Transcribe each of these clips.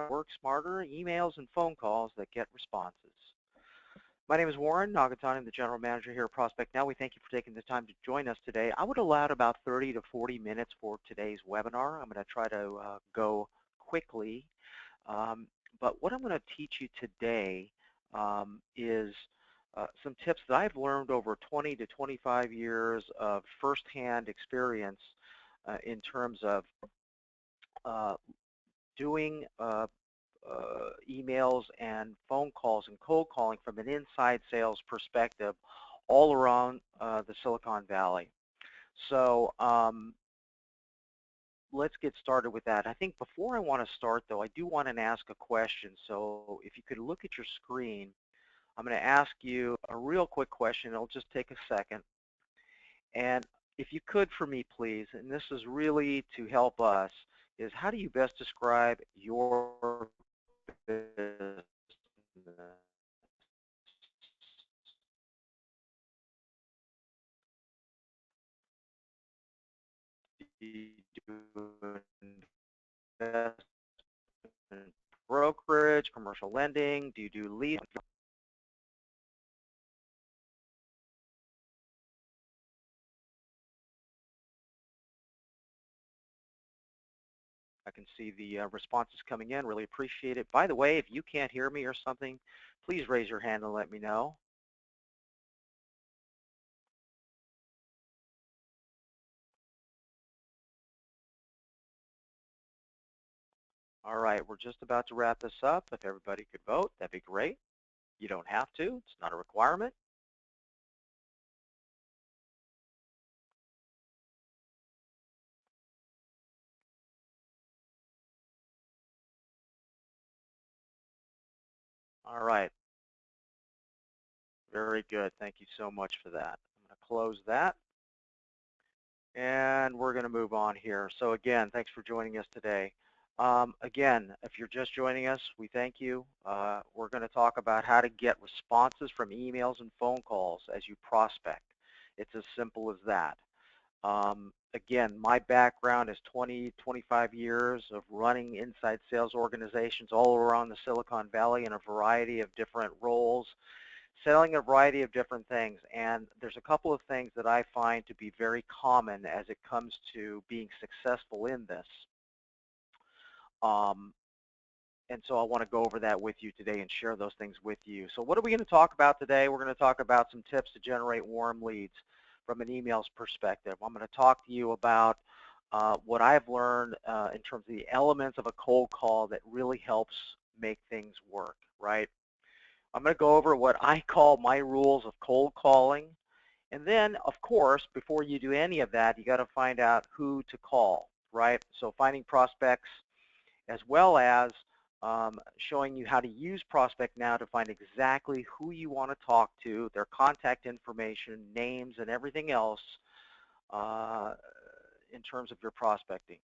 work smarter, emails and phone calls that get responses. My name is Warren Nagatani. I'm the General Manager here at Prospect Now. We thank you for taking the time to join us today. I would allot about 30 to 40 minutes for today's webinar. I'm going to try to go quickly. But what I'm going to teach you today is some tips that I've learned over 20 to 25 years of firsthand experience in terms of doing emails and phone calls and cold calling from an inside sales perspective all around the Silicon Valley. So let's get started with that. I think before I want to start, though, I do want to ask a question. So if you could look at your screen, I'm going to ask you a real quick question. It'll just take a second. And if you could for me, please, and this is really to help us, is how do you best describe your business? Do you do investment brokerage, commercial lending? Do you do lead? I can see the responses coming in. Really appreciate it. By the way, if you can't hear me or something, please raise your hand and let me know. All right, we're just about to wrap this up. If everybody could vote, that'd be great. You don't have to. It's not a requirement. All right. Very good. Thank you so much for that. I'm going to close that. And we're going to move on here. So again, thanks for joining us today. Again, if you're just joining us, we thank you. We're going to talk about how to get responses from emails and phone calls as you prospect. It's as simple as that. Again, my background is 20, 25 years of running inside sales organizations all around the Silicon Valley in a variety of different roles, selling a variety of different things. And there's a couple of things that I find to be very common as it comes to being successful in this. And so I want to go over that with you today and share those things with you. So what are we going to talk about today? We're going to talk about some tips to generate warm leads from an emails perspective. I'm going to talk to you about what I've learned in terms of the elements of a cold call that really helps make things work, right? I'm going to go over what I call my rules of cold calling. And then, of course, before you do any of that, you got to find out who to call, right? So finding prospects, as well as showing you how to use Prospect Now to find exactly who you want to talk to, their contact information, names, and everything else in terms of your prospecting.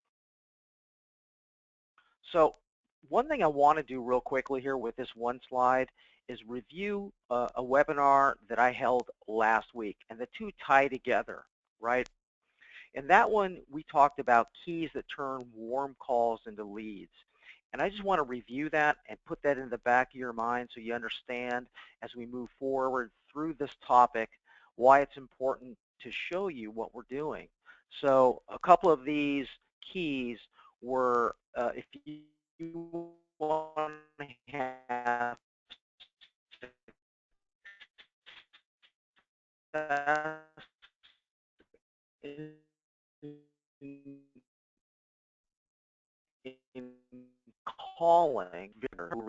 So one thing I want to do real quickly here with this one slide is review a webinar that I held last week, and the two tie together, right? In that one, we talked about keys that turn warm calls into leads. And I just want to review that and put that in the back of your mind so you understand as we move forward through this topic why it's important to show you what we're doing. So a couple of these keys were if you want to have success in calling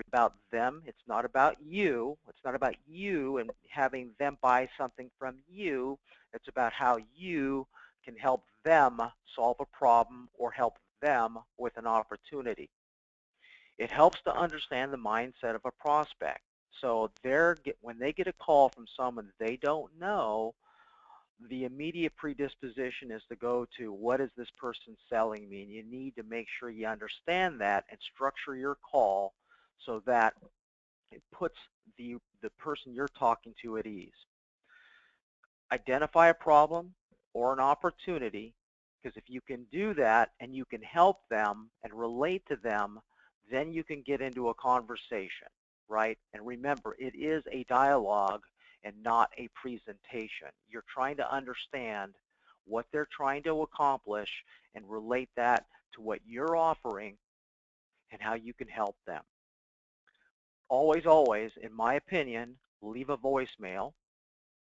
about them. It's not about you. It's not about you and having them buy something from you. It's about how you can help them solve a problem or help them with an opportunity. It helps to understand the mindset of a prospect. So when they get a call from someone they don't know, the immediate predisposition is to go to, what is this person selling me? And you need to make sure you understand that and structure your call so that it puts the person you're talking to at ease. Identify a problem or an opportunity, because if you can do that and you can help them and relate to them, then you can get into a conversation, right? And remember, it is a dialogue and not a presentation. You're trying to understand what they're trying to accomplish and relate that to what you're offering and how you can help them. Always, always, in my opinion, leave a voicemail,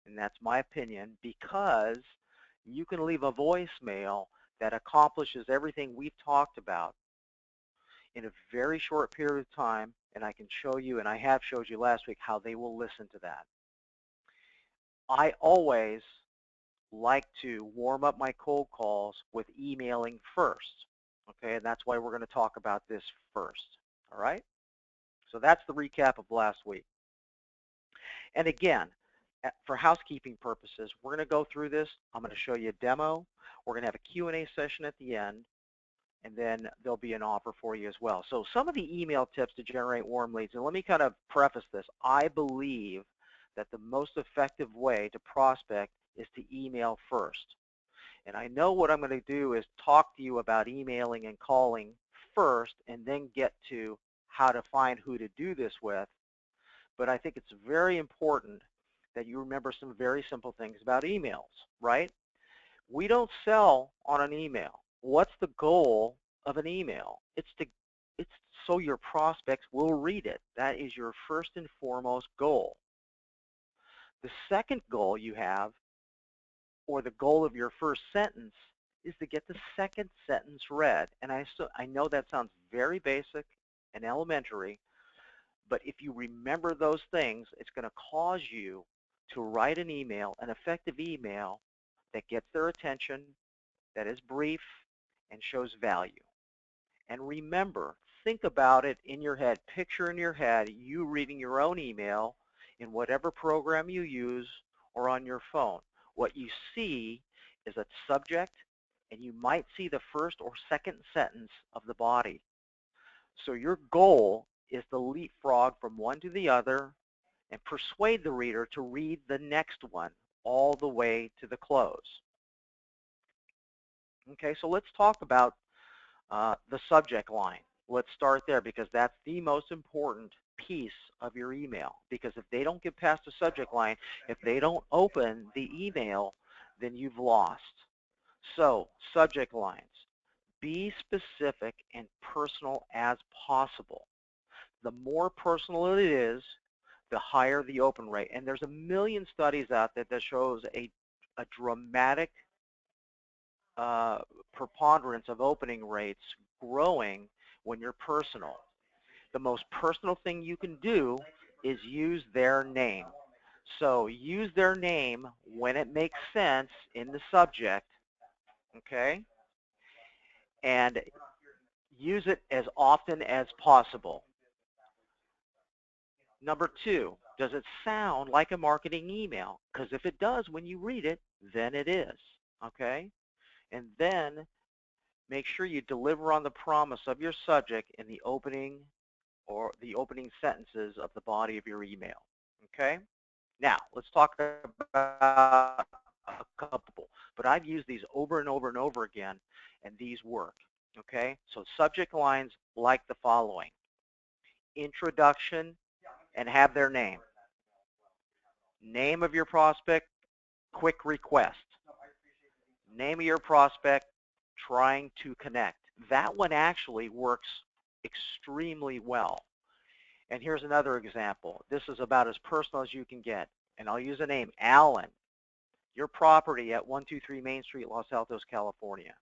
and that's my opinion, because you can leave a voicemail that accomplishes everything we've talked about in a very short period of time, and I can show you, and I have showed you last week, how they will listen to that. I always like to warm up my cold calls with emailing first, okay, and that's why we're going to talk about this first, all right? So that's the recap of last week. And again, for housekeeping purposes, we're going to go through this. I'm going to show you a demo. We're going to have a Q&A session at the end, and then there'll be an offer for you as well. So some of the email tips to generate warm leads, and let me kind of preface this. I believe that the most effective way to prospect is to email first. And I know what I'm going to do is talk to you about emailing and calling first, and then get to how to find who to do this with. But I think it's very important that you remember some very simple things about emails, right? We don't sell on an email. What's the goal of an email? It's so your prospects will read it. That is your first and foremost goal. The second goal you have, or the goal of your first sentence, is to get the second sentence read. And I know that sounds very basic and elementary, but if you remember those things, it's going to cause you to write an email, an effective email that gets their attention, that is brief, and shows value. And remember, think about it in your head. Picture in your head you reading your own email in whatever program you use or on your phone. What you see is a subject, and you might see the first or second sentence of the body. So your goal is to leapfrog from one to the other and persuade the reader to read the next one all the way to the close. Okay, so let's talk about the subject line. Let's start there, because that's the most important piece of your email. Because if they don't get past the subject line, if they don't open the email, then you've lost. So, subject lines. Be specific and personal as possible. The more personal it is, the higher the open rate. And there's a million studies out there that shows a dramatic preponderance of opening rates growing when you're personal. The most personal thing you can do is use their name. So use their name when it makes sense in the subject, okay? And use it as often as possible. Number two, does it sound like a marketing email? Because if it does when you read it, then it is, okay? And then make sure you deliver on the promise of your subject in the opening or the opening sentences of the body of your email, okay? Now, let's talk about a couple, but I've used these over and over and over again, and these work, okay? So subject lines like the following: introduction, and have their name. Name of your prospect, quick request. Name of your prospect, trying to connect. That one actually works extremely well. And here's another example. This is about as personal as you can get. And I'll use a name, Alan. Your property at 123 Main Street, Los Altos, California.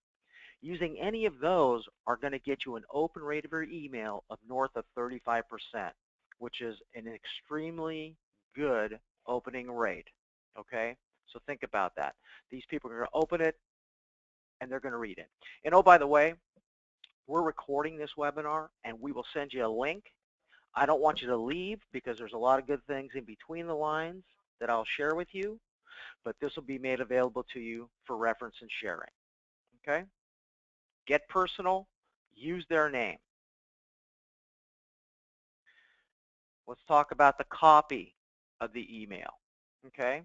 Using any of those are going to get you an open rate of your email of north of 35%, which is an extremely good opening rate, okay? So think about that. These people are going to open it, and they're going to read it. And oh, by the way, we're recording this webinar, and we will send you a link. I don't want you to leave, because there's a lot of good things in between the lines that I'll share with you, but this will be made available to you for reference and sharing, okay? Get personal, use their name. Let's talk about the copy of the email, okay?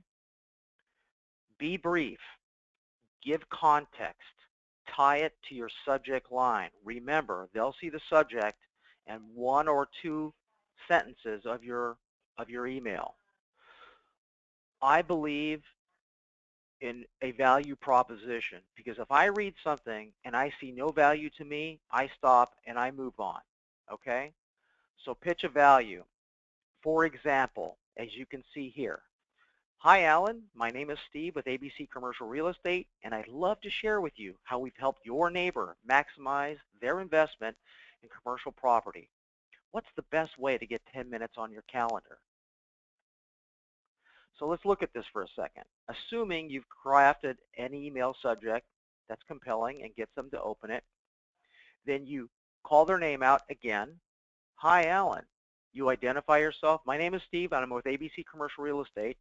Be brief, give context, tie it to your subject line. Remember, they'll see the subject, and 1 or 2 sentences of your email. I believe in a value proposition, because if I read something and I see no value to me, I stop and I move on, okay? So pitch a value. For example, as you can see here, hi Alan, my name is Steve with ABC Commercial Real Estate, and I'd love to share with you how we've helped your neighbor maximize their investment in commercial property. What's the best way to get 10 minutes on your calendar? So let's look at this for a second. Assuming you've crafted an email subject that's compelling and gets them to open it, then you call their name out again. Hi, Alan. You identify yourself. My name is Steve, and I'm with ABC Commercial Real Estate,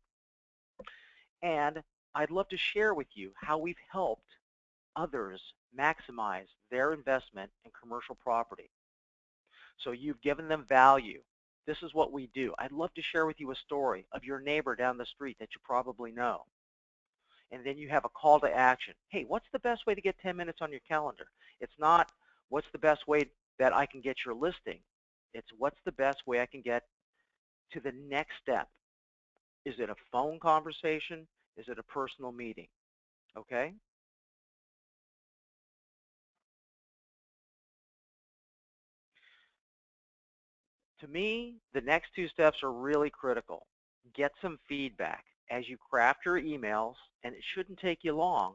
and I'd love to share with you how we've helped others maximize their investment in commercial property. So you've given them value. This is what we do. I'd love to share with you a story of your neighbor down the street that you probably know. And then you have a call to action. Hey, what's the best way to get 10 minutes on your calendar? It's not what's the best way that I can get your listing. It's what's the best way I can get to the next step. Is it a phone conversation? Is it a personal meeting? Okay? To me, the next 2 steps are really critical. Get some feedback as you craft your emails, and it shouldn't take you long.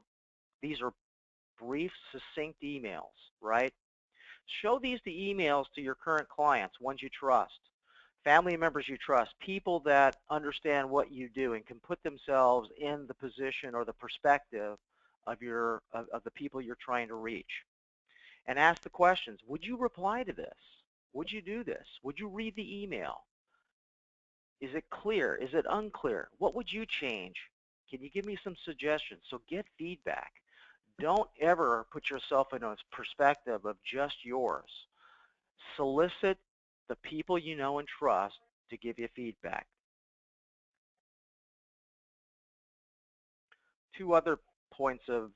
These are brief, succinct emails, right? Show these emails to your current clients, ones you trust, family members you trust, people that understand what you do and can put themselves in the position or the perspective of the people you're trying to reach. And ask the questions, would you reply to this? Would you do this? Would you read the email? Is it clear? Is it unclear? What would you change? Can you give me some suggestions? So get feedback. Don't ever put yourself in a perspective of just yours. Solicit the people you know and trust to give you feedback. 2 other points of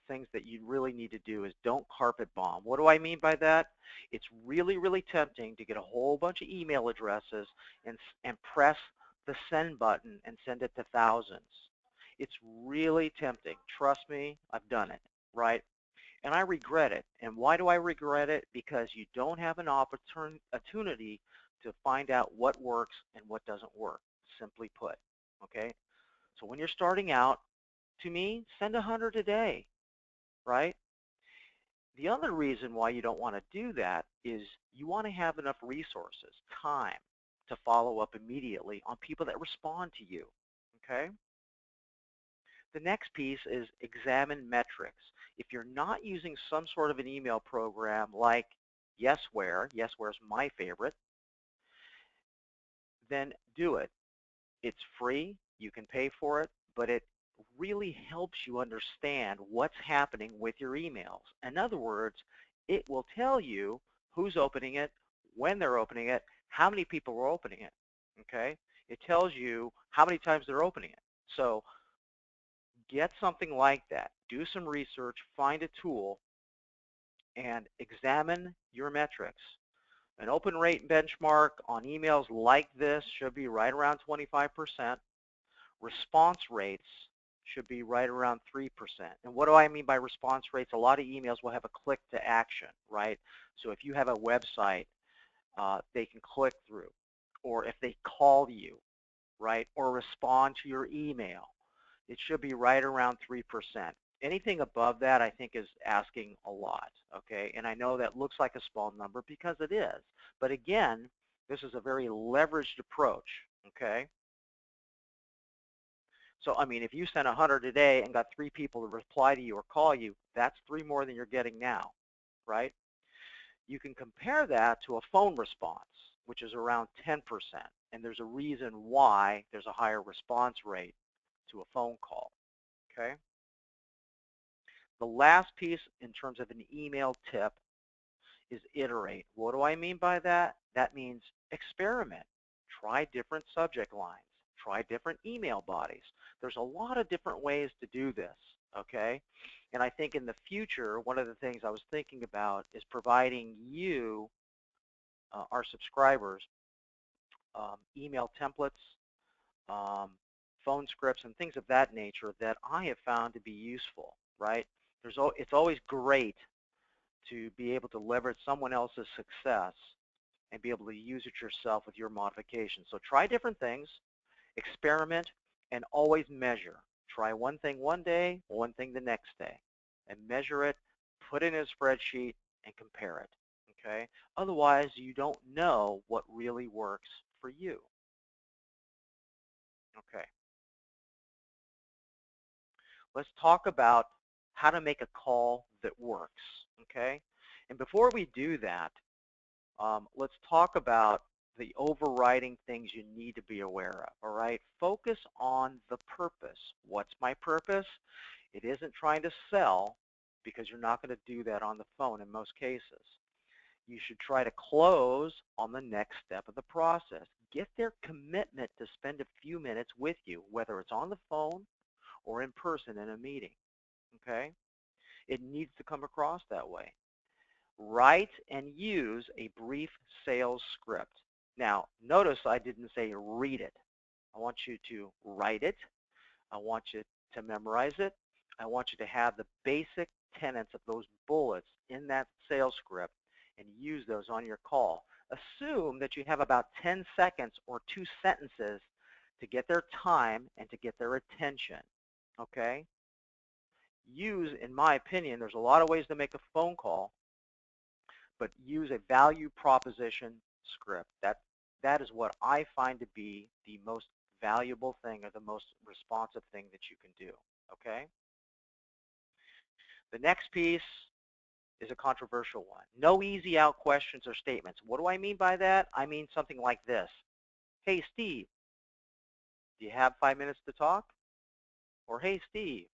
things that you really need to do is don't carpet bomb. What do I mean by that? It's really, really tempting to get a whole bunch of email addresses and press the send button and send it to thousands. It's really tempting. Trust me, I've done it, right? And I regret it. And why do I regret it? Because you don't have an opportunity to find out what works and what doesn't work, simply put, okay? So when you're starting out, to me, send 100 a day, right? The other reason why you don't want to do that is you want to have enough resources, time, to follow up immediately on people that respond to you, okay? The next piece is examine metrics. If you're not using some sort of an email program like Yesware is my favorite, then do it. It's free, you can pay for it, but it really helps you understand what's happening with your emails. In other words, it will tell you who's opening it, when they're opening it, how many people are opening it, okay? It tells you how many times they're opening it. So get something like that. Do some research, find a tool, and examine your metrics. An open rate benchmark on emails like this should be right around 25%. Response rates should be right around 3%. And what do I mean by response rates? A lot of emails will have a click to action, right? So if you have a website, they can click through. Or if they call you, right, or respond to your email, it should be right around 3%. Anything above that, I think, is asking a lot, okay? And I know that looks like a small number because it is. But again, this is a very leveraged approach, okay? So, I mean, if you sent 100 a day and got 3 people to reply to you or call you, that's 3 more than you're getting now, right? You can compare that to a phone response, which is around 10%. And there's a reason why there's a higher response rate to a phone call, okay? The last piece in terms of an email tip is iterate. What do I mean by that? That means experiment. Try different subject lines. Try different email bodies. There's a lot of different ways to do this. okay? And I think in the future, one of the things I was thinking about is providing you, our subscribers, email templates, um, phone scripts, and things of that nature that I have found to be useful, right? It's always great to be able to leverage someone else's success and be able to use it yourself with your modifications. So try different things, experiment, and always measure. Try one thing one day, one thing the next day, and measure it, put it in a spreadsheet, and compare it, okay? Otherwise, you don't know what really works for you, okay? Let's talk about how to make a call that works, okay? And before we do that, let's talk about the overriding things you need to be aware of, all right? Focus on the purpose. What's my purpose? It isn't trying to sell, because you're not going to do that on the phone in most cases. You should try to close on the next step of the process. Get their commitment to spend a few minutes with you, whether it's on the phone or in person in a meeting, okay? It needs to come across that way. Write and use a brief sales script. Now, notice I didn't say read it. I want you to write it. I want you to memorize it. I want you to have the basic tenets of those bullets in that sales script and use those on your call. Assume that you have about 10 seconds or 2 sentences to get their time and to get their attention, okay? Use, in my opinion, there's a lot of ways to make a phone call, but use a value proposition script. That is what I find to be the most valuable thing or the most responsive thing that you can do, okay? The next piece is a controversial one. No easy out questions or statements. What do I mean by that? I mean something like this. Hey, Steve, do you have 5 minutes to talk? Or, hey, Steve,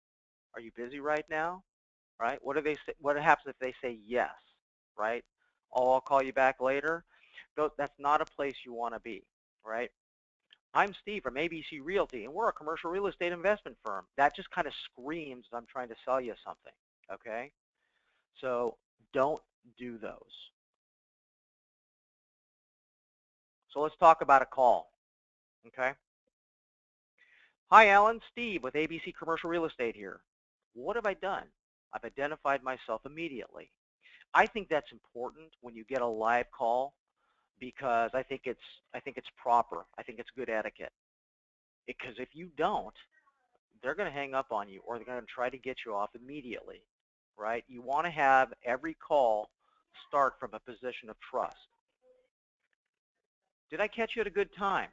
are you busy right now? Right? What do they say? What happens if they say yes? Right? Oh, I'll call you back later. That's not a place you want to be, right? I'm Steve from ABC Realty, and we're a commercial real estate investment firm. That just kind of screams I'm trying to sell you something, okay? So don't do those. So let's talk about a call, okay? Hi, Alan. Steve with ABC Commercial Real Estate here. What have I done? I've identified myself immediately. I think that's important when you get a live call, because I think it's proper. I think it's good etiquette. Because if you don't, they're going to hang up on you, or they're going to try to get you off immediately, right? You want to have every call start from a position of trust. Did I catch you at a good time?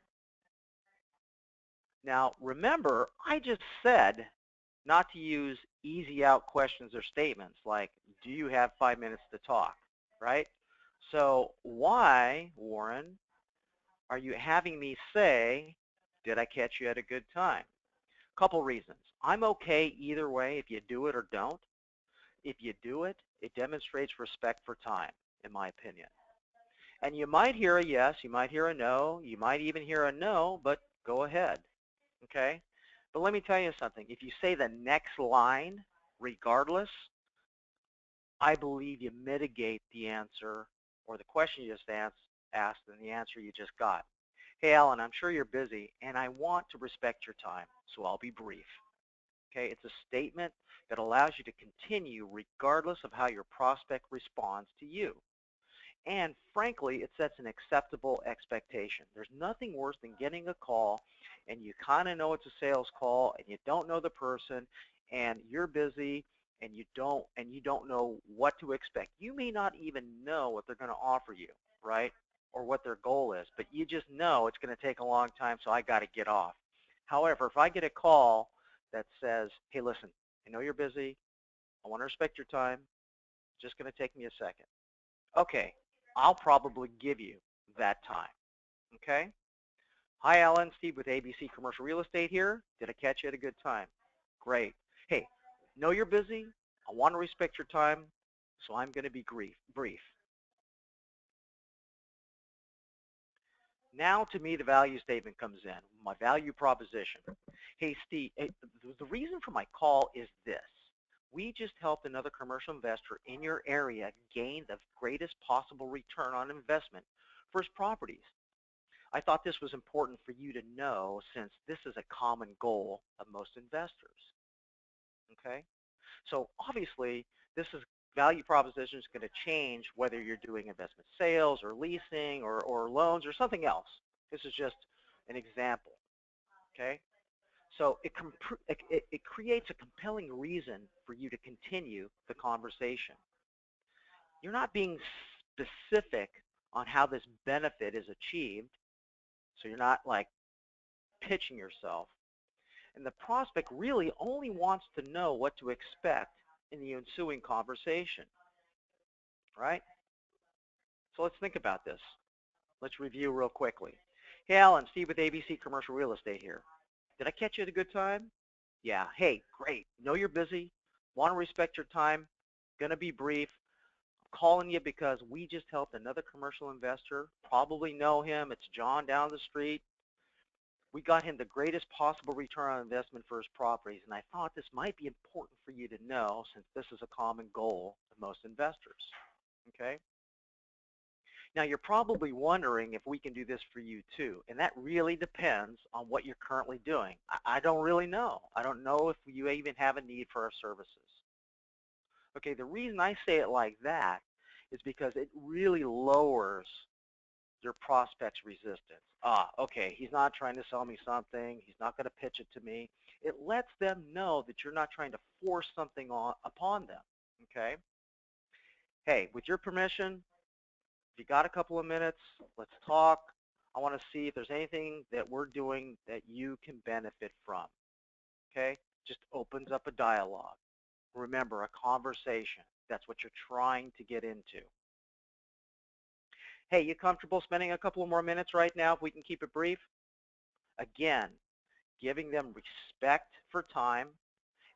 Now, remember, I just said not to use easy out questions or statements like, do you have 5 minutes to talk, right? So why, Warren, are you having me say, did I catch you at a good time? Couple reasons. I'm okay either way if you do it or don't. If you do it, it demonstrates respect for time, in my opinion. And you might hear a yes, you might hear a no, you might even hear a no, but go ahead, okay? But let me tell you something. If you say the next line, regardless, I believe you mitigate the answer or the question you just asked and the answer you just got. Hey, Alan, I'm sure you're busy, and I want to respect your time, so I'll be brief. Okay, it's a statement that allows you to continue regardless of how your prospect responds to you. And frankly, it sets an acceptable expectation. There's nothing worse than getting a call and you kind of know it's a sales call and you don't know the person and you're busy and you don't know what to expect. You may not even know what they're going to offer you, right? Or what their goal is, but you just know it's going to take a long time, so I got to get off. However, if I get a call that says, hey, listen, I know you're busy. I want to respect your time. It's just going to take me a second. Okay, I'll probably give you that time, okay? Hi, Alan. Steve with ABC Commercial Real Estate here. Did I catch you at a good time? Great. Hey, know you're busy. I want to respect your time, so I'm going to be brief. Now, to me, the value statement comes in, my value proposition. Hey, Steve, the reason for my call is this. We just helped another commercial investor in your area gain the greatest possible return on investment for his properties. I thought this was important for you to know since this is a common goal of most investors. Okay? So obviously, this is value proposition is going to change whether you're doing investment sales or leasing or loans or something else. This is just an example. Okay? So it creates a compelling reason for you to continue the conversation. You're not being specific on how this benefit is achieved, so you're not like pitching yourself. And the prospect really only wants to know what to expect in the ensuing conversation, right? So let's think about this. Let's review real quickly. Hey, Alan, Steve with ABC Commercial Real Estate here. Did I catch you at a good time? Yeah. Hey, great. Know you're busy. Want to respect your time. Going to be brief. I'm calling you because we just helped another commercial investor. Probably know him. It's John down the street. We got him the greatest possible return on investment for his properties, and I thought this might be important for you to know since this is a common goal of most investors. Okay? Now, you're probably wondering if we can do this for you too, and that really depends on what you're currently doing. I don't really know. I don't know if you even have a need for our services. Okay, the reason I say it like that is because it really lowers your prospect's resistance. Okay, he's not trying to sell me something. He's not going to pitch it to me. It lets them know that you're not trying to force something upon them, okay? Hey, with your permission, if you got a couple of minutes, let's talk. I want to see if there's anything that we're doing that you can benefit from, okay? Just opens up a dialogue. Remember, a conversation. That's what you're trying to get into. Hey, you comfortable spending a couple of more minutes right now if we can keep it brief? Again, giving them respect for time.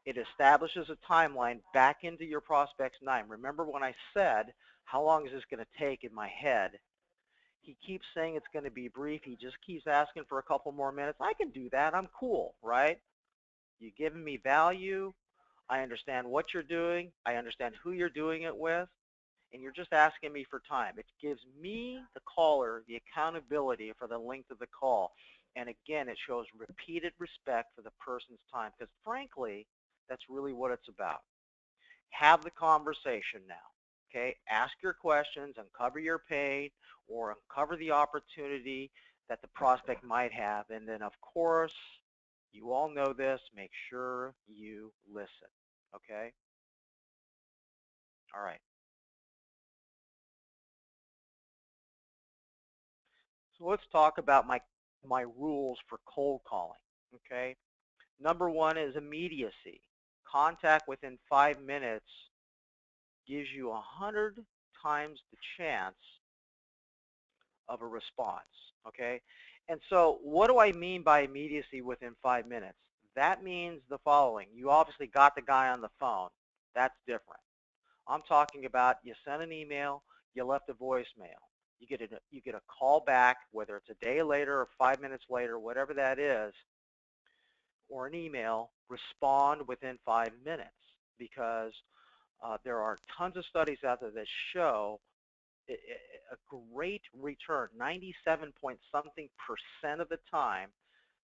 It establishes a timeline back into your prospect's mind. Remember when I said, how long is this going to take in my head? He keeps saying it's going to be brief. He just keeps asking for a couple more minutes. I can do that. I'm cool, right? You're giving me value. I understand what you're doing. I understand who you're doing it with. And you're just asking me for time. It gives me, the caller, the accountability for the length of the call. And again, it shows repeated respect for the person's time because frankly, that's really what it's about. Have the conversation now, okay? Ask your questions, uncover your pain, or uncover the opportunity that the prospect might have. And then, of course, you all know this, make sure you listen, okay? All right. So let's talk about my rules for cold calling, okay? Number one is immediacy. Contact within 5 minutes gives you 100 times the chance of a response, okay? And so what do I mean by immediacy within 5 minutes? That means the following. You obviously got the guy on the phone. That's different. I'm talking about you sent an email, you left a voicemail. You get a call back, whether it's a day later or 5 minutes later, whatever that is, or an email, respond within 5 minutes because there are tons of studies out there that show a great return, 97 point something % of the time,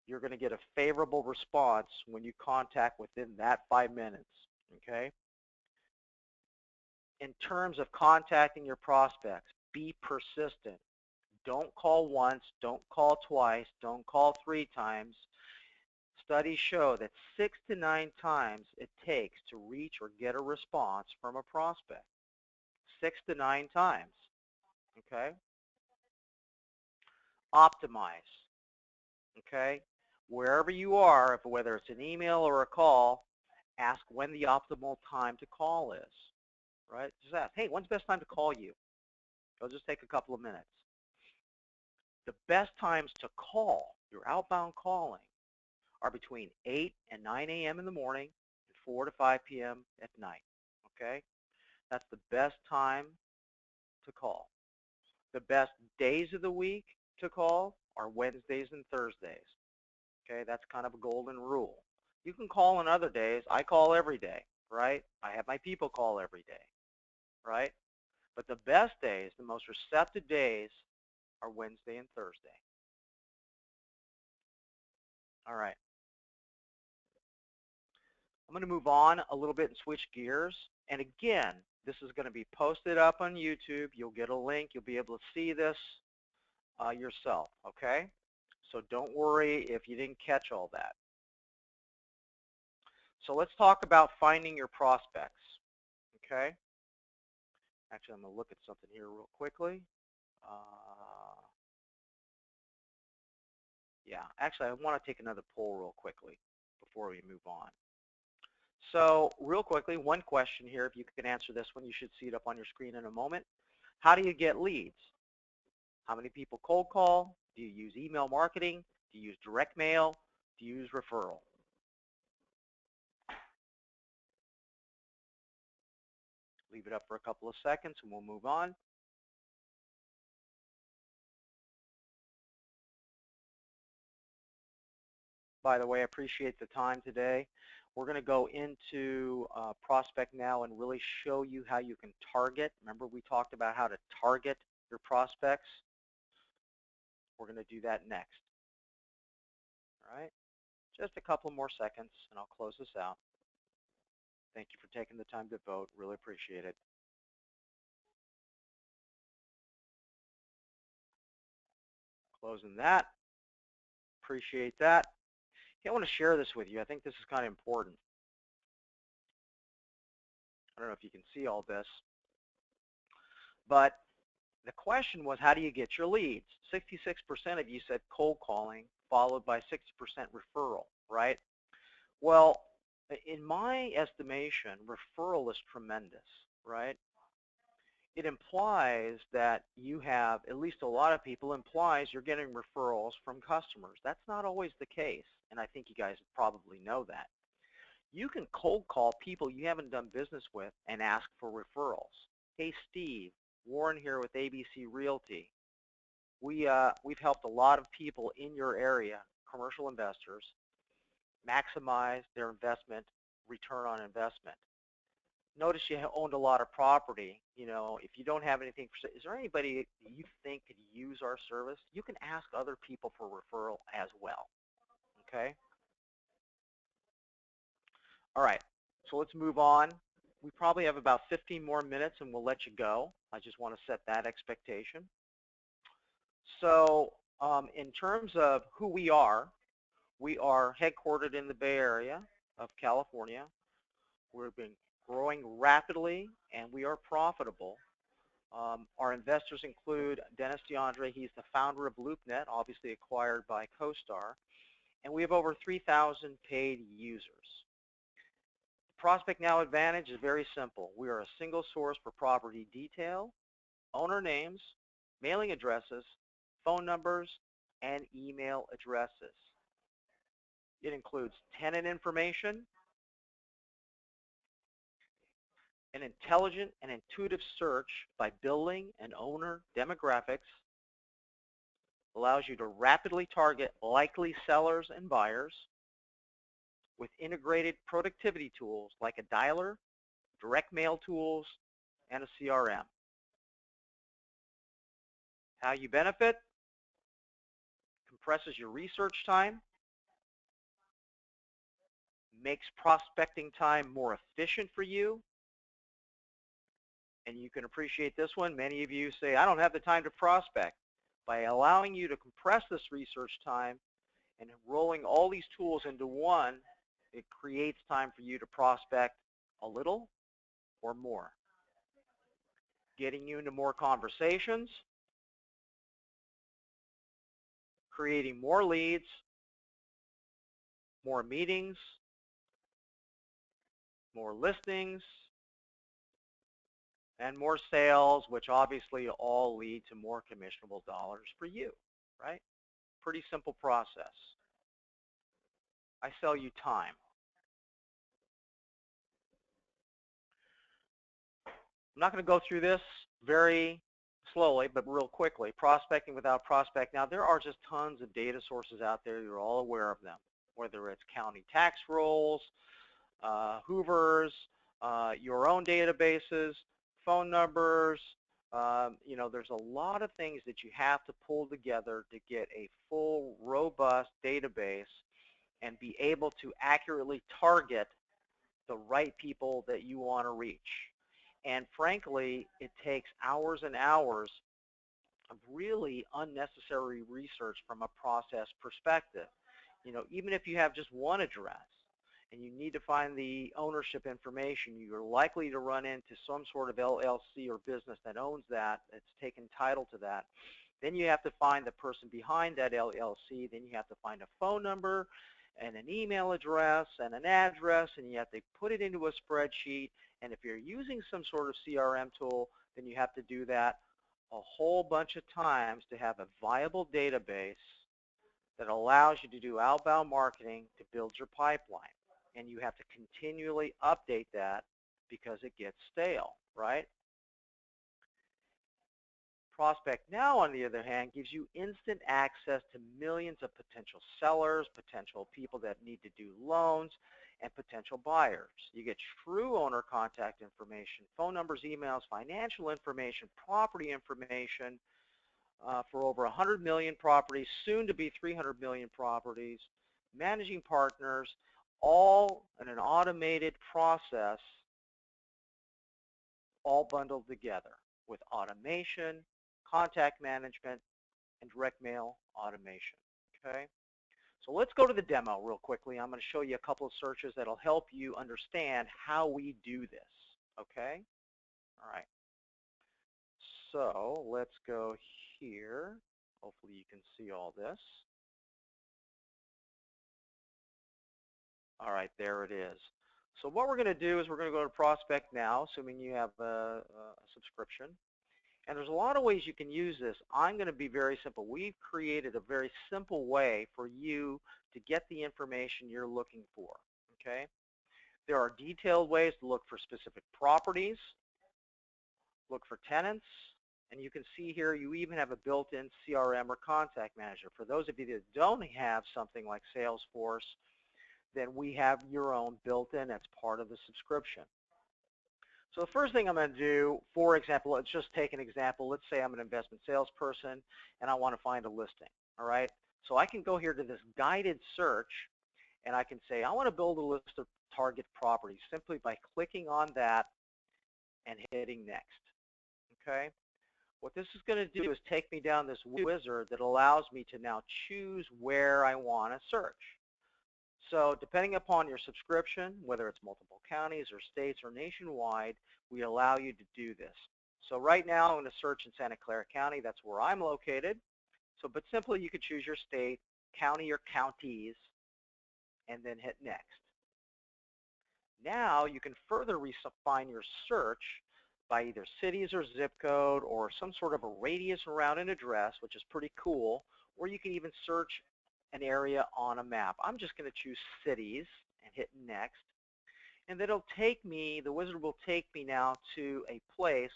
you're going to get a favorable response when you contact within that 5 minutes, okay? In terms of contacting your prospects, be persistent. Don't call once, don't call twice, don't call 3 times. Studies show that 6 to 9 times it takes to reach or get a response from a prospect. 6 to 9 times, okay? Optimize, okay? Wherever you are, whether it's an email or a call, ask when the optimal time to call is, right? Just ask, hey, when's the best time to call you? It'll just take a couple of minutes. The best times to call, your outbound calling, are between 8 and 9 a.m. in the morning and 4 to 5 p.m. at night, okay? That's the best time to call. The best days of the week to call are Wednesdays and Thursdays, okay? That's kind of a golden rule. You can call on other days. I call every day, right? I have my people call every day, right? But the best days, the most receptive days, are Wednesday and Thursday. All right. I'm going to move on a little bit and switch gears. And again, this is going to be posted up on YouTube. You'll get a link. You'll be able to see this yourself, okay? So don't worry if you didn't catch all that. So let's talk about finding your prospects, okay? Actually, I'm going to look at something here real quickly. Yeah, actually, I want to take another poll real quickly before we move on. So real quickly, one question here, if you can answer this one, you should see it up on your screen in a moment. How do you get leads? How many people cold call? Do you use email marketing? Do you use direct mail? Do you use referral? Leave it up for a couple of seconds and we'll move on. By the way, I appreciate the time today. We're going to go into Prospect Now and really show you how you can target. Remember, we talked about how to target your prospects. We're going to do that next. All right, just a couple more seconds and I'll close this out. Thank you for taking the time to vote. Really appreciate it. Closing that. Appreciate that. I want to share this with you. I think this is kind of important. I don't know if you can see all this, but the question was, how do you get your leads? 66% of you said cold calling, followed by 60% referral, right? Well, in my estimation, referral is tremendous, right? It implies that you have, at least a lot of people, implies you're getting referrals from customers. That's not always the case, and I think you guys probably know that. You can cold call people you haven't done business with and ask for referrals. Hey, Steve, Warren here with ABC Realty. We've helped a lot of people in your area, commercial investors, maximize their investment, return on investment. Notice you owned a lot of property. You know, if you don't have anything for sale, is there anybody you think could use our service? You can ask other people for referral as well, okay? All right, so let's move on. We probably have about 15 more minutes and we'll let you go. I just want to set that expectation. So in terms of who we are headquartered in the Bay Area of California. We've been growing rapidly and we are profitable. Our investors include Dennis DeAndre. He's the founder of LoopNet, obviously acquired by CoStar. And we have over 3,000 paid users. The Prospect Now advantage is very simple. We are a single source for property detail, owner names, mailing addresses, phone numbers, and email addresses. It includes tenant information, an intelligent and intuitive search by building and owner demographics, allows you to rapidly target likely sellers and buyers with integrated productivity tools like a dialer, direct mail tools, and a CRM. How you benefit? Compresses your research time, makes prospecting time more efficient for you, and you can appreciate this one. Many of you say, I don't have the time to prospect. By allowing you to compress this research time and rolling all these tools into one, it creates time for you to prospect a little or more, getting you into more conversations, creating more leads, more meetings, more listings, and more sales, which obviously all lead to more commissionable dollars for you, right? Pretty simple process. I sell you time. I'm not going to go through this very slowly, but real quickly. Prospecting without Prospect. Now, there are just tons of data sources out there. You're all aware of them, whether it's county tax rolls, Hoovers, your own databases, phone numbers. There's a lot of things that you have to pull together to get a full, robust database and be able to accurately target the right people that you want to reach. And frankly, it takes hours and hours of really unnecessary research from a process perspective. Even if you have just one address and you need to find the ownership information, you're likely to run into some sort of LLC or business that owns that, that's taken title to that. Then you have to find the person behind that LLC. Then you have to find a phone number and an email address and an address, and you have to put it into a spreadsheet. And if you're using some sort of CRM tool, then you have to do that a whole bunch of times to have a viable database that allows you to do outbound marketing to build your pipeline. And you have to continually update that because it gets stale, right? Prospect Now, on the other hand, gives you instant access to millions of potential sellers, potential people that need to do loans, and potential buyers. You get true owner contact information, phone numbers, emails, financial information, property information for over 100 million properties, soon to be 300 million properties, managing partners, all in an automated process, all bundled together with automation, contact management, and direct mail automation, okay? So let's go to the demo real quickly. I'm going to show you a couple of searches that will help you understand how we do this, okay? All right. So let's go here. Hopefully you can see all this. All right, there it is. So what we're going to do is we're going to go to Prospect Now, assuming you have a subscription. And there's a lot of ways you can use this. I'm going to be very simple. We've created a very simple way for you to get the information you're looking for, okay? There are detailed ways to look for specific properties, look for tenants, and you can see here you even have a built-in CRM or contact manager. For those of you that don't have something like Salesforce, then we have your own built-in. That's part of the subscription. So the first thing I'm going to do, for example, let's just take an example. Let's say I'm an investment salesperson and I want to find a listing, all right? So I can go here to this guided search and I can say I want to build a list of target properties simply by clicking on that and hitting next, okay? What this is going to do is take me down this wizard that allows me to now choose where I want to search. So depending upon your subscription, whether it's multiple counties or states or nationwide, we allow you to do this. So right now I'm going to search in Santa Clara County. That's where I'm located. So, but simply you could choose your state, county or counties, and then hit next. Now you can further refine your search by either cities or zip code or some sort of a radius around an address, which is pretty cool, or you can even search an area on a map. I'm just going to choose cities and hit next. And then it'll take me, the wizard will take me now to a place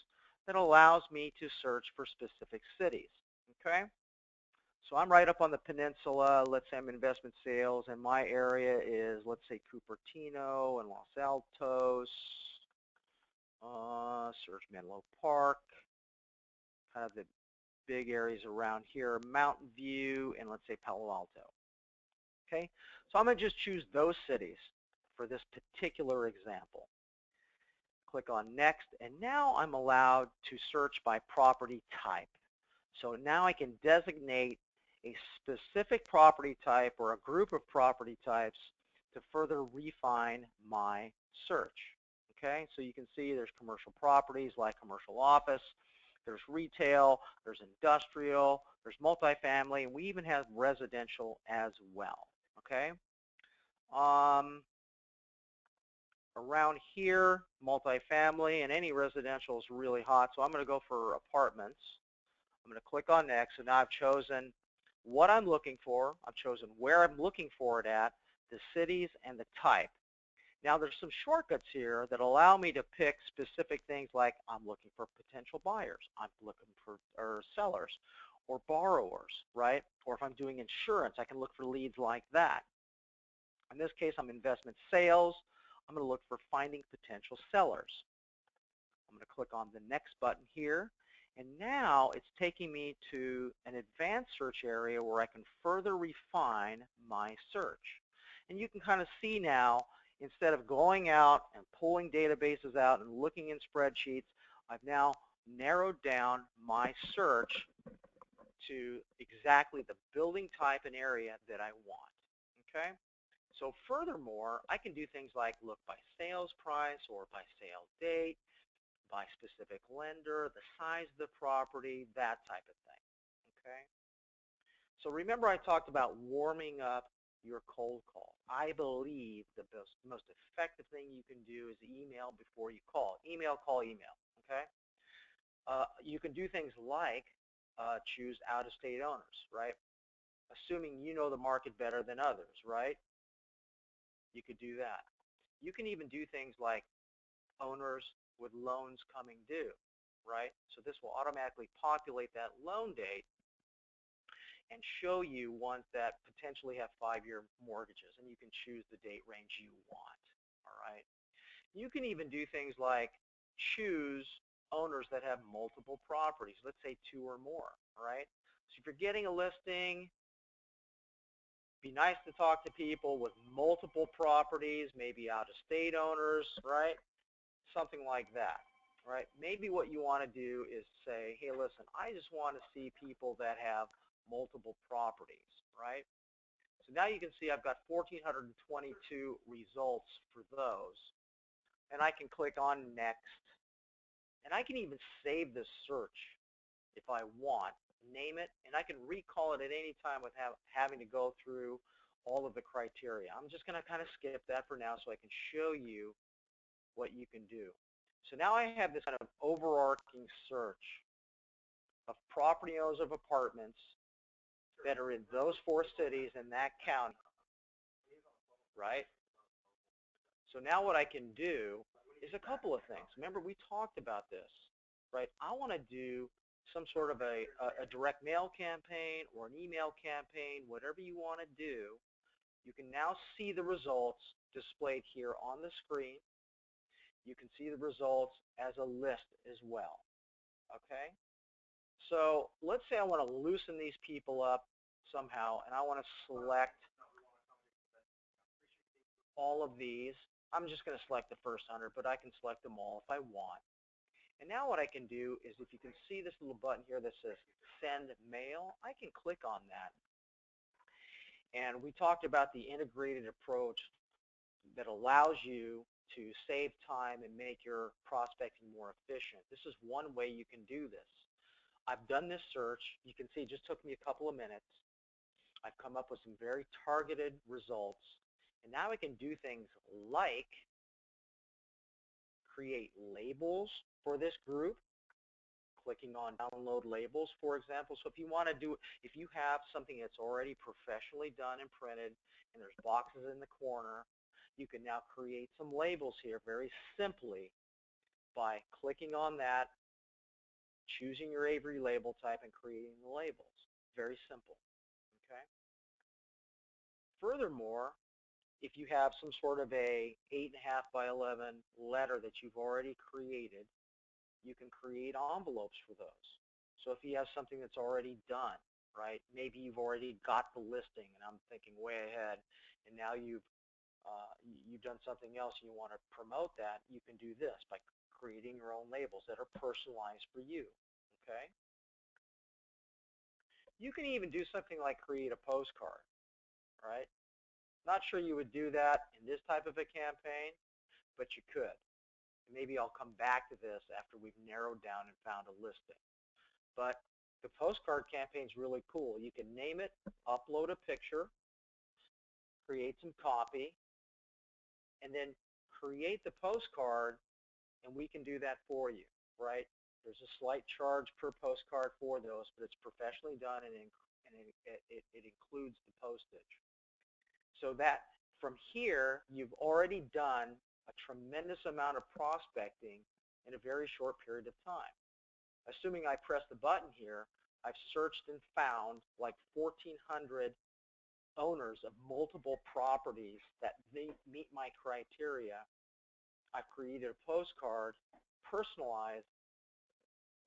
that allows me to search for specific cities, okay? So I'm right up on the peninsula. Let's say I'm investment sales, and my area is, let's say, Cupertino and Los Altos, search Menlo Park, kind of the big areas around here, Mountain View, and let's say Palo Alto. Okay, so I'm going to just choose those cities for this particular example. Click on next, and now I'm allowed to search by property type. So now I can designate a specific property type or a group of property types to further refine my search. Okay, so you can see there's commercial properties like commercial office, there's retail, there's industrial, there's multifamily, and we even have residential as well. Okay. Around here, multifamily and any residential is really hot, so I'm going to go for apartments. I'm going to click on next, and now I've chosen what I'm looking for. I've chosen where I'm looking for it at, the cities, and the type. Now there's some shortcuts here that allow me to pick specific things like I'm looking for potential buyers, I'm looking for sellers, or borrowers, right? Or if I'm doing insurance, I can look for leads like that. In this case, I'm investment sales. I'm going to look for finding potential sellers. I'm going to click on the next button here, and now it's taking me to an advanced search area where I can further refine my search. And you can kind of see now, instead of going out and pulling databases out and looking in spreadsheets, I've now narrowed down my search to exactly the building type and area that I want. Okay? So furthermore, I can do things like look by sales price or by sale date, by specific lender, the size of the property, that type of thing. Okay? So remember I talked about warming up your cold call. I believe the most effective thing you can do is email before you call. Email, call, email. Okay? You can do things like choose out-of-state owners, right? Assuming you know the market better than others, right? You could do that. You can even do things like owners with loans coming due, right? So this will automatically populate that loan date and show you ones that potentially have 5-year mortgages, and you can choose the date range you want, all right? You can even do things like choose owners that have multiple properties, let's say 2 or more, all right? So if you're getting a listing, be nice to talk to people with multiple properties, maybe out-of-state owners, right? Something like that, right? Maybe what you want to do is say, hey, listen, I just want to see people that have multiple properties, right? So now you can see I've got 1,422 results for those. And I can click on next. And I can even save this search if I want, name it, and I can recall it at any time without having to go through all of the criteria. I'm just going to kind of skip that for now so I can show you what you can do. So now I have this kind of overarching search of property owners of apartments that are in those 4 cities in that county, right? So now what I can do is a couple of things. Remember, we talked about this, right? I want to do some sort of a direct mail campaign or an email campaign, whatever you want to do. You can now see the results displayed here on the screen. You can see the results as a list as well, okay? So let's say I want to loosen these people up somehow, and I want to select all of these. I'm just going to select the first 100, but I can select them all if I want. And now what I can do is, if you can see this little button here that says send mail, I can click on that. And we talked about the integrated approach that allows you to save time and make your prospecting more efficient. This is one way you can do this. I've done this search. You can see it just took me a couple of minutes. I've come up with some very targeted results. And now I can do things like create labels for this group, clicking on download labels, for example. So if you want to do, if you have something that's already professionally done and printed and there's boxes in the corner, you can now create some labels here very simply by clicking on that, choosing your Avery label type, and creating the labels. Very simple, okay? Furthermore, if you have some sort of a 8.5 by 11 letter that you've already created, you can create envelopes for those. So if you have something that's already done, right, maybe you've already got the listing, and I'm thinking way ahead, and now you've done something else and you want to promote that, you can do this by creating your own labels that are personalized for you, okay? You can even do something like create a postcard, right? Not sure you would do that in this type of a campaign, but you could. Maybe I'll come back to this after we've narrowed down and found a listing. But the postcard campaign is really cool. You can name it, upload a picture, create some copy, and then create the postcard, and we can do that for you, right? There's a slight charge per postcard for those, but it's professionally done, and it includes the postage. So that from here, you've already done a tremendous amount of prospecting in a very short period of time. Assuming I press the button here, I've searched and found like 1,400 owners of multiple properties that meet my criteria, I've created a postcard, personalized,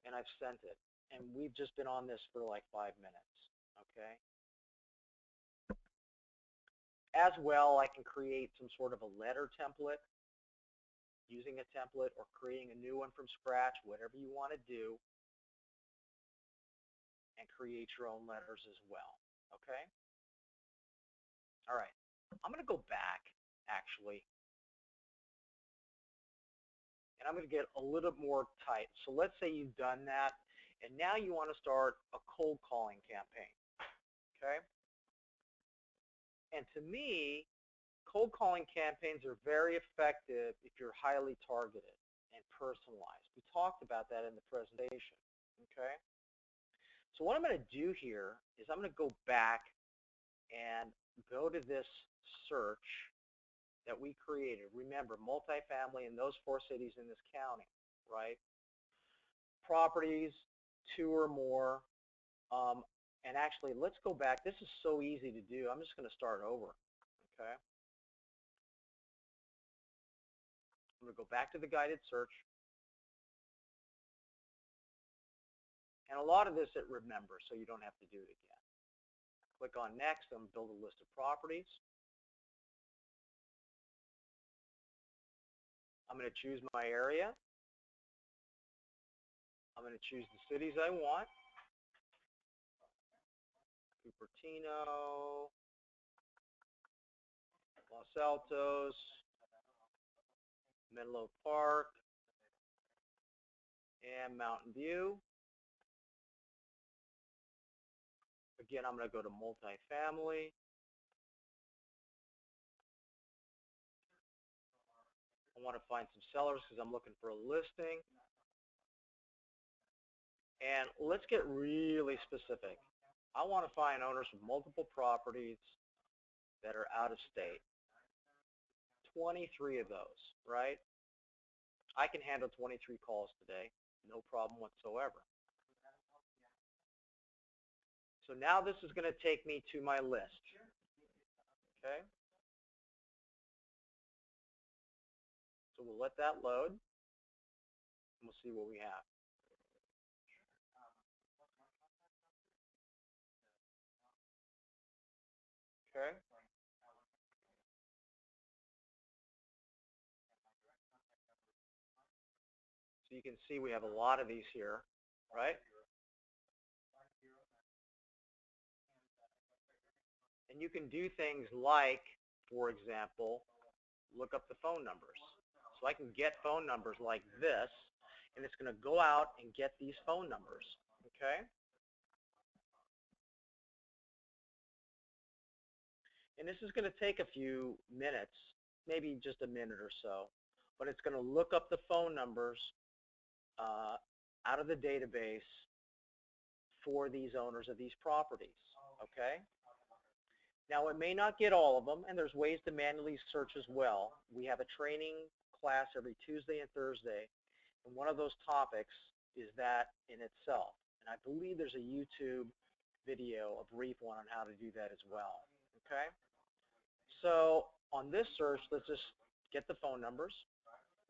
and I've sent it. And we've just been on this for like 5 minutes, okay? As well, I can create some sort of a letter template using a template or creating a new one from scratch, whatever you want to do, and create your own letters as well, okay? All right, I'm going to go back, actually, and I'm going to get a little bit more tight. So let's say you've done that, and now you want to start a cold calling campaign, okay? And to me, cold calling campaigns are very effective if you're highly targeted and personalized. We talked about that in the presentation, okay? So what I'm going to do here is I'm going to go back and go to this search that we created. Remember, multifamily in those 4 cities in this county, right? Properties, 2 or more. And actually, let's go back. This is so easy to do. I'm just going to start over, okay? I'm going to go back to the guided search. And a lot of this it remembers, so you don't have to do it again. Click on next, and build a list of properties. I'm going to choose my area. I'm going to choose the cities I want. Cupertino, Los Altos, Menlo Park, and Mountain View. Again, I'm going to go to multifamily. I want to find some sellers because I'm looking for a listing. And let's get really specific. I want to find owners of multiple properties that are out of state. 23 of those, right? I can handle 23 calls today, no problem whatsoever. So now this is going to take me to my list, okay? So we'll let that load, and we'll see what we have. Okay? So you can see we have a lot of these here, right? And you can do things like, for example, look up the phone numbers. So I can get phone numbers like this, and it's going to go out and get these phone numbers, okay? And this is going to take a few minutes, maybe just a minute or so, but it's going to look up the phone numbers out of the database for these owners of these properties, okay? Now, it may not get all of them, and there's ways to manually search as well. We have a training class every Tuesday and Thursday, and one of those topics is that in itself. And I believe there's a YouTube video, a brief one on how to do that as well, okay? So on this search, let's just get the phone numbers,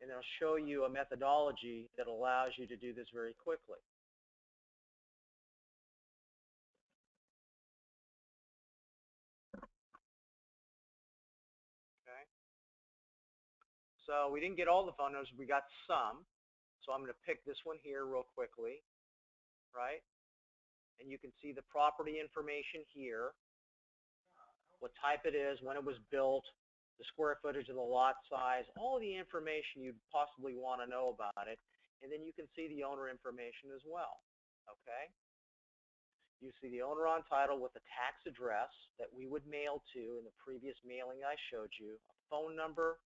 and it'll show you a methodology that allows you to do this very quickly. Okay. So we didn't get all the phone numbers, we got some. So I'm going to pick this one here real quickly, right? And you can see the property information here, what type it is, when it was built, the square footage of the lot size, all the information you'd possibly want to know about it. And then you can see the owner information as well, okay? You see the owner on title with the tax address that we would mail to in the previous mailing I showed you, a phone number,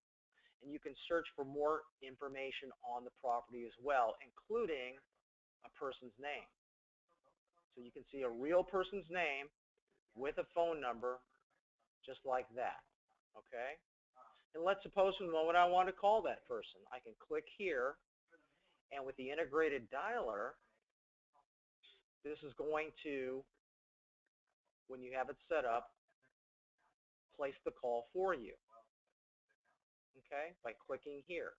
and you can search for more information on the property as well, including a person's name. So you can see a real person's name with a phone number just like that, okay? And let's suppose for the moment I want to call that person. I can click here, and with the integrated dialer, this is going to, when you have it set up, place the call for you, okay, by clicking here.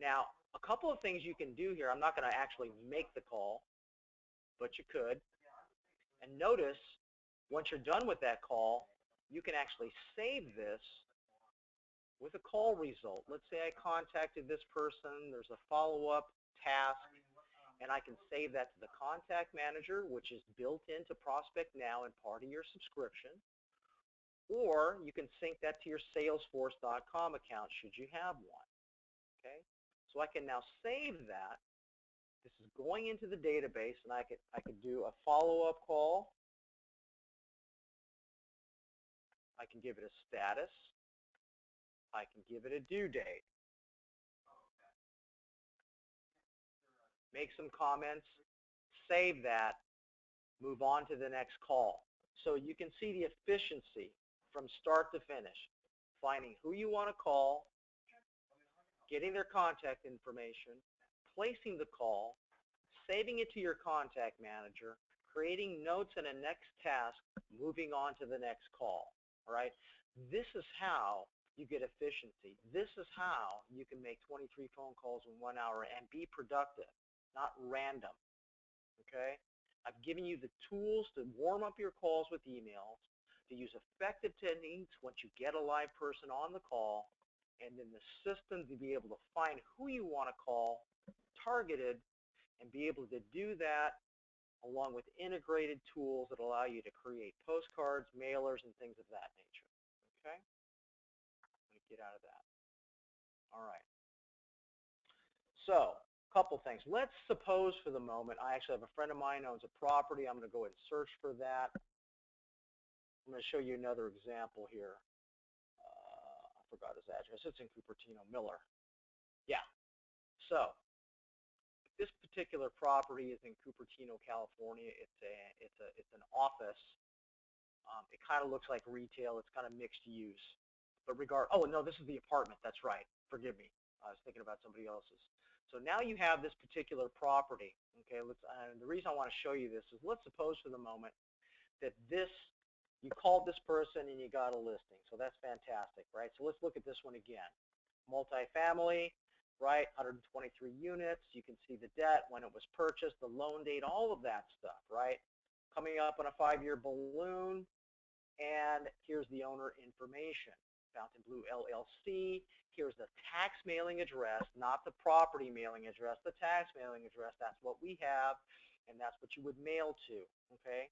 Now, a couple of things you can do here. I'm not going to actually make the call, but you could. And notice, once you're done with that call, you can actually save this with a call result. Let's say I contacted this person. There's a follow-up task, and I can save that to the contact manager, which is built into Prospect Now and part of your subscription. Or you can sync that to your Salesforce.com account should you have one. Okay? So I can now save that. This is going into the database, and I could do a follow-up call. I can give it a status. I can give it a due date. Make some comments, save that, move on to the next call. So you can see the efficiency from start to finish, finding who you want to call, getting their contact information, placing the call, saving it to your contact manager, creating notes and a next task, moving on to the next call. All right? This is how you get efficiency. This is how you can make 23 phone calls in 1 hour and be productive, not random. Okay? I've given you the tools to warm up your calls with emails, to use effective techniques once you get a live person on the call, and then the system to be able to find who you want to call, targeted, and be able to do that along with integrated tools that allow you to create postcards, mailers, and things of that nature. Okay? I'm going to get out of that. All right. So, a couple things. Let's suppose for the moment, I actually have a friend of mine who owns a property. I'm going to go ahead and search for that. I'm going to show you another example here. I forgot his address. It's in Cupertino, Miller. Yeah. So, this particular property is in Cupertino, California. It's an office. It kind of looks like retail. It's kind of mixed use. But oh no, this is the apartment. That's right. Forgive me. I was thinking about somebody else's. So now you have this particular property. Okay. And the reason I want to show you this is, let's suppose for the moment that you called this person and you got a listing. So that's fantastic, right? So let's look at this one again. Multifamily. Right, 123 units. You can see the debt, when it was purchased, the loan date, all of that stuff, right? Coming up on a 5-year balloon, and here's the owner information. Fountainblue LLC. Here's the tax mailing address, not the property mailing address, the tax mailing address. That's what we have, and that's what you would mail to, okay?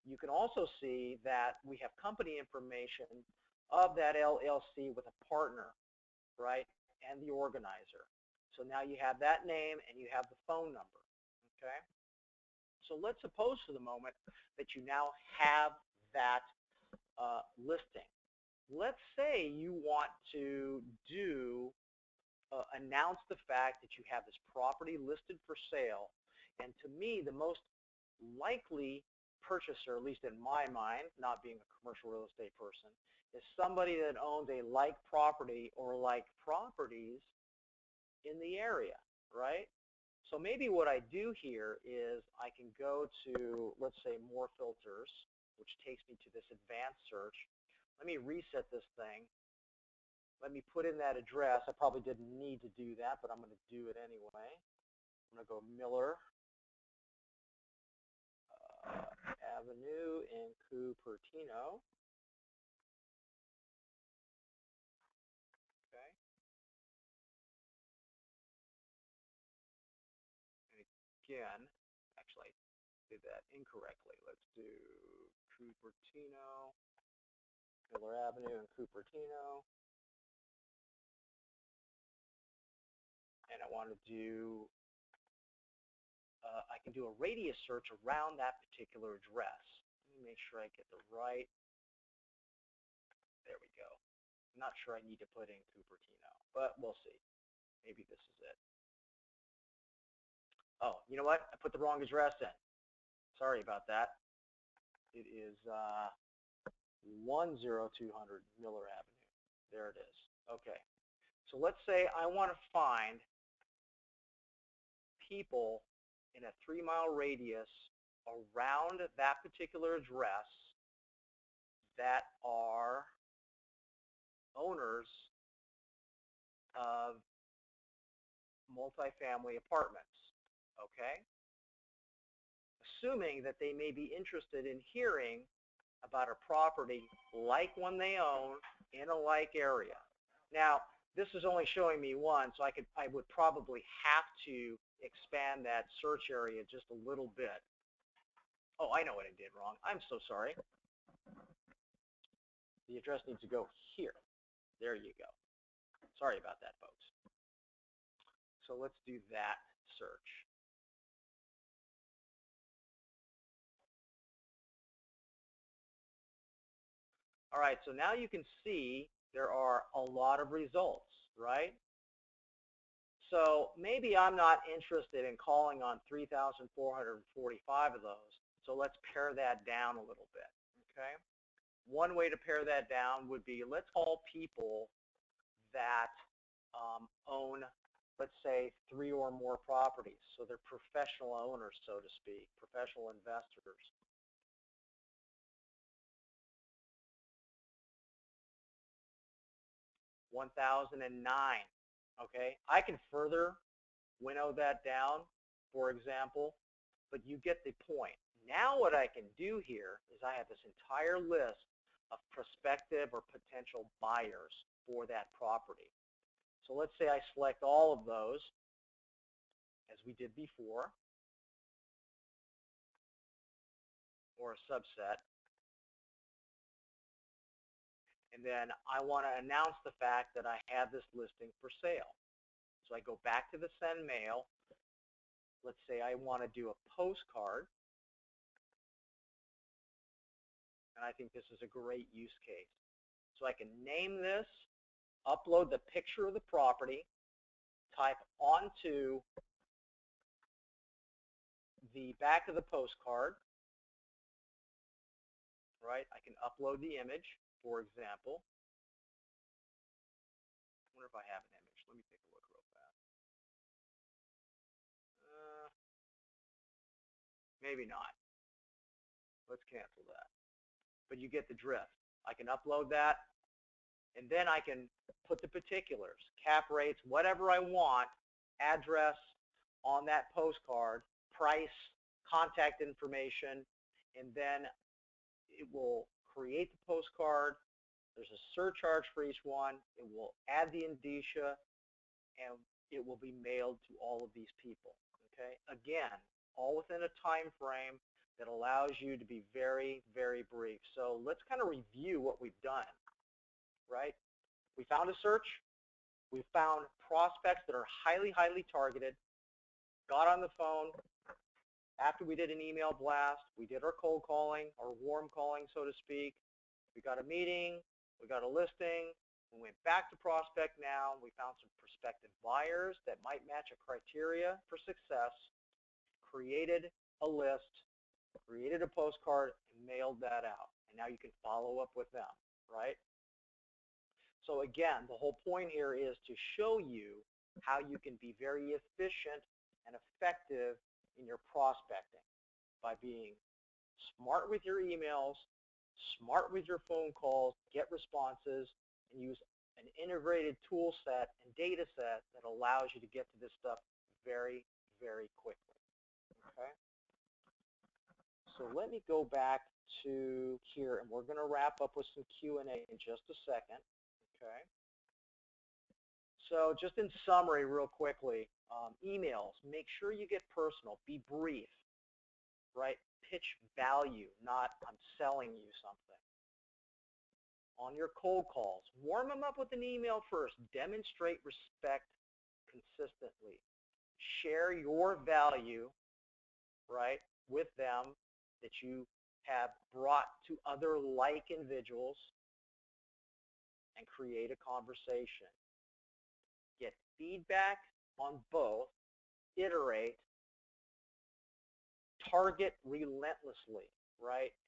You can also see that we have company information of that LLC with a partner, right? And the organizer. So now you have that name and you have the phone number, okay? So let's suppose for the moment that you now have that listing. Let's say you want to announce the fact that you have this property listed for sale, and to me, the most likely purchaser, at least in my mind, not being a commercial real estate person, is somebody that owns a like property or like properties in the area, right? So maybe what I do here is I can go to, let's say, more filters, which takes me to this advanced search. Let me reset this thing. Let me put in that address. I probably didn't need to do that, but I'm going to do it anyway. I'm going to go Miller Avenue in Cupertino. Okay. And again, actually, I did that incorrectly. Let's do Cupertino, Miller Avenue in Cupertino. And I want to do, I can do a radius search around that particular address. Let me make sure I get the right, there we go. I'm not sure I need to put in Cupertino, but we'll see. Maybe this is it. Oh, you know what? I put the wrong address in. Sorry about that. It is 10200 Miller Avenue. There it is. Okay. So let's say I want to find people in a 3-mile radius around that particular address that are owners of multifamily apartments, okay? Assuming that they may be interested in hearing about a property like one they own in a like area. Now, this is only showing me one, so I would probably have to expand that search area just a little bit. Oh, I know what I did wrong. I'm so sorry. The address needs to go here. There you go. Sorry about that, folks. So let's do that search. All right, so now you can see there are a lot of results, right? So maybe I'm not interested in calling on 3,445 of those, so let's pare that down a little bit, okay? One way to pare that down would be, let's call people that own, let's say, 3 or more properties. So they're professional owners, so to speak, professional investors. $1,009. Okay, I can further winnow that down, for example, but you get the point. Now what I can do here is I have this entire list of prospective or potential buyers for that property. So let's say I select all of those, as we did before, or a subset. And then I want to announce the fact that I have this listing for sale. So I go back to the send mail. Let's say I want to do a postcard. And I think this is a great use case. So I can name this, upload the picture of the property, type onto the back of the postcard, right? I can upload the image, for example. I wonder if I have an image. Let me take a look real fast. Maybe not. Let's cancel that. But you get the drift. I can upload that, and then I can put the particulars, cap rates, whatever I want, address on that postcard, price, contact information, and then it will create the postcard. There's a surcharge for each one. It will add the indicia, and it will be mailed to all of these people. Okay? Again, all within a time frame that allows you to be very, very brief. So let's kind of review what we've done, right? We found a search. We found prospects that are highly, highly targeted, got on the phone. After we did an email blast, we did our cold calling, our warm calling, so to speak. We got a meeting. We got a listing. We went back to Prospect Now. We found some prospective buyers that might match a criteria for success, created a list, created a postcard, and mailed that out. And now you can follow up with them, right? So again, the whole point here is to show you how you can be very efficient and effective in your prospecting by being smart with your emails, smart with your phone calls, get responses, and use an integrated tool set and data set that allows you to get to this stuff very, very quickly. Okay? So let me go back to here, and we're going to wrap up with some Q&A in just a second. Okay. So just in summary, real quickly, emails, make sure you get personal, be brief, right? Pitch value, not I'm selling you something. On your cold calls, warm them up with an email first. Demonstrate respect consistently. Share your value, right, with them that you have brought to other like individuals, and create a conversation. Get feedback on both, iterate, target relentlessly, right? And